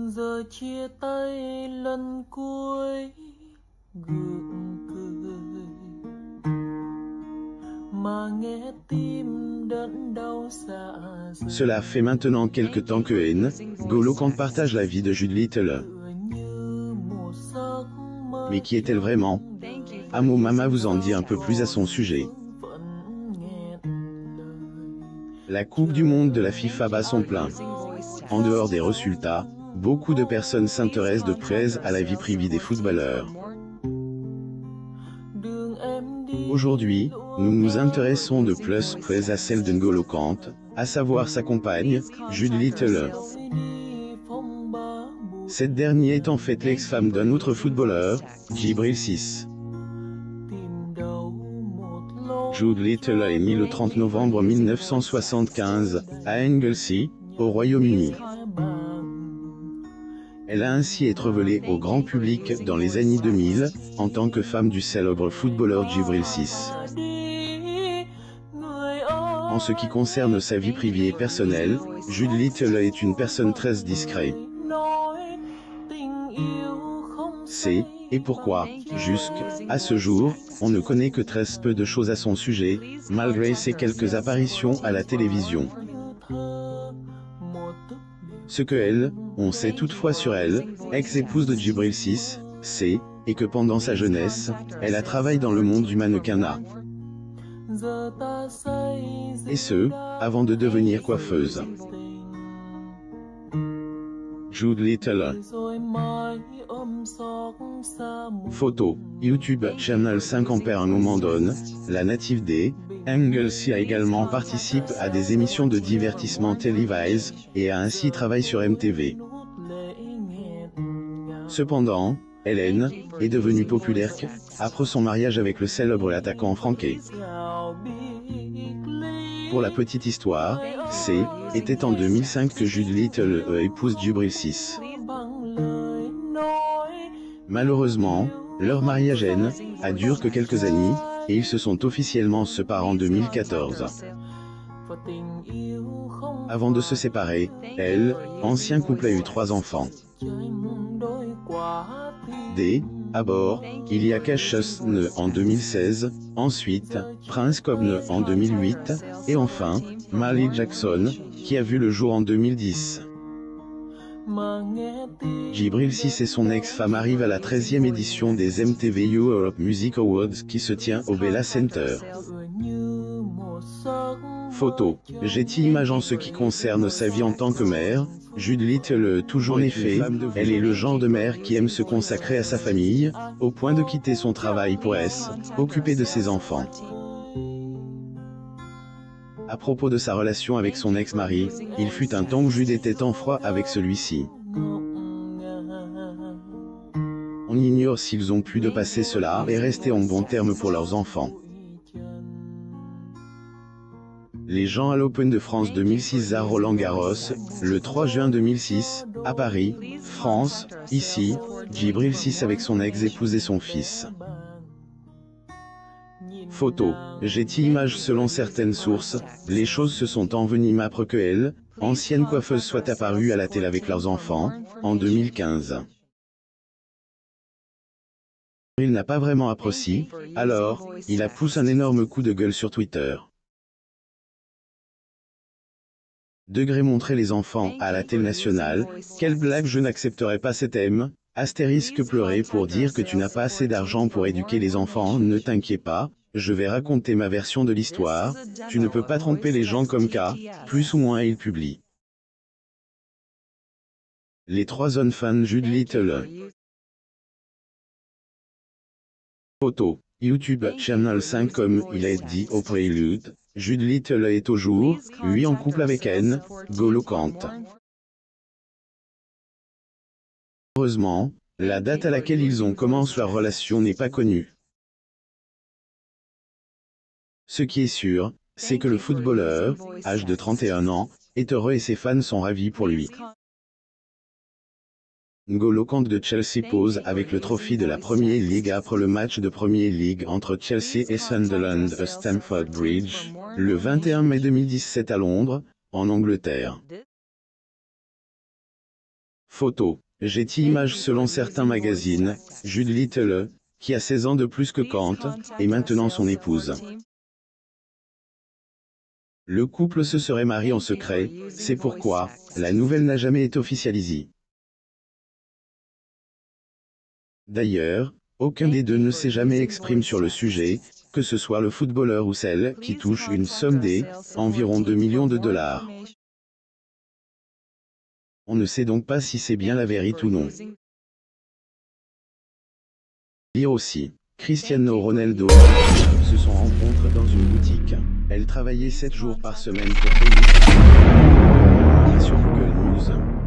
Giờ chia tay lần cuối gượng cười mà nghe tim đớn đau dạ dày. Cela fait maintenant quelque temps que N. N'Golo Kante partage la vie de Jude Little. Mais qui est-elle vraiment? Amo Mama vous en dit un peu plus à son sujet. La Coupe du Monde de la FIFA bat son plein. En dehors des résultats, beaucoup de personnes s'intéressent de près à la vie privée des footballeurs. Aujourd'hui, nous nous intéressons de plus près à celle de N'Golo Kante, à savoir sa compagne, Jude Little. Cette dernière est en fait l'ex-femme d'un autre footballeur, Djibril Cissé. Jude Little est née le 30 novembre 1975, à Anglesey, au Royaume-Uni. Elle a ainsi été révélée au grand public dans les années 2000, en tant que femme du célèbre footballeur Djibril Cissé. En ce qui concerne sa vie privée et personnelle, Jude Little est une personne très discrète. C'est, et pourquoi, jusqu'à ce jour, on ne connaît que très peu de choses à son sujet, malgré ses quelques apparitions à la télévision. Ce que elle, on sait toutefois sur elle, ex-épouse de Djibril Cissé, c'est, et que pendant sa jeunesse, elle a travaillé dans le monde du mannequinat. Et ce, avant de devenir coiffeuse. Jude Little. Photo, YouTube Channel 5 Ampère. Un moment donne, la native des Anglesey a également participé à des émissions de divertissement télévisées, et a ainsi travaillé sur MTV. Cependant, Hélène est devenue populaire après son mariage avec le célèbre attaquant Franquet. Pour la petite histoire, était en 2005 que Jude Little épouse Djibril Cissé. Malheureusement, leur mariage a duré que quelques années, et ils se sont officiellement séparés en 2014. Avant de se séparer, ancien couple a eu 3 enfants. D'abord, il y a Cassius en 2016, ensuite, Prince Cobb en 2008, et enfin, Miley Jackson, qui a vu le jour en 2010. Djibril Cissé et son ex-femme arrivent à la 13e édition des MTV Europe Music Awards qui se tient au Bella Center. Photo, Getty Images. En ce qui concerne sa vie en tant que mère, Jude Little toujours en effet, elle est le genre de mère qui aime se consacrer à sa famille, au point de quitter son travail pour s'occuper de ses enfants. À propos de sa relation avec son ex-mari, il fut un temps où Jude était en froid avec celui-ci. On ignore s'ils ont pu dépasser cela et rester en bons termes pour leurs enfants. Les gens à l'Open de France 2006 à Roland-Garros, le 3 juin 2006, à Paris, France, ici, Djibril Cissé avec son ex-épouse et son fils. Photo, Getty Images. Selon certaines sources, les choses se sont envenimées après que elle, ancienne coiffeuse, soit apparue à la télé avec leurs enfants, en 2015. Il n'a pas vraiment apprécié, alors, il a poussé un énorme coup de gueule sur Twitter. Montrer les enfants à la télé nationale, quelle blague, je n'accepterai pas cet astérisque pleurer pour dire que tu n'as pas assez d'argent pour éduquer les enfants. Ne t'inquiète pas, je vais raconter ma version de l'histoire, tu ne peux pas tromper les gens comme ça, plus ou moins. Il publie. Les 3 jeunes fans Jude Little. Photo, YouTube Channel 5. Comme il a dit au prélude, Jude Little est toujours, lui, en couple avec N'Golo Kante. Heureusement, la date à laquelle ils ont commencé leur relation n'est pas connue. Ce qui est sûr, c'est que le footballeur, âgé de 31 ans, est heureux et ses fans sont ravis pour lui. N'Golo Kante de Chelsea pose avec le trophée de la Premier League après le match de Premier League entre Chelsea et Sunderland à Stamford Bridge, le 21 mai 2017 à Londres, en Angleterre. Photo. Getty Images. Selon certains magazines, Jude Little, qui a 16 ans de plus que Kant, est maintenant son épouse. Le couple se serait marié en secret, c'est pourquoi la nouvelle n'a jamais été officialisée. D'ailleurs, aucun des deux ne s'est jamais exprimé sur le sujet, que ce soit le footballeur ou celle qui touche une somme d'environ 2 millions de dollars. On ne sait donc pas si c'est bien la vérité ou non. Lire aussi, Cristiano Ronaldo se sont rencontrés dans une boutique. Elle travaillait 7 jours par semaine pour payer sur Google News.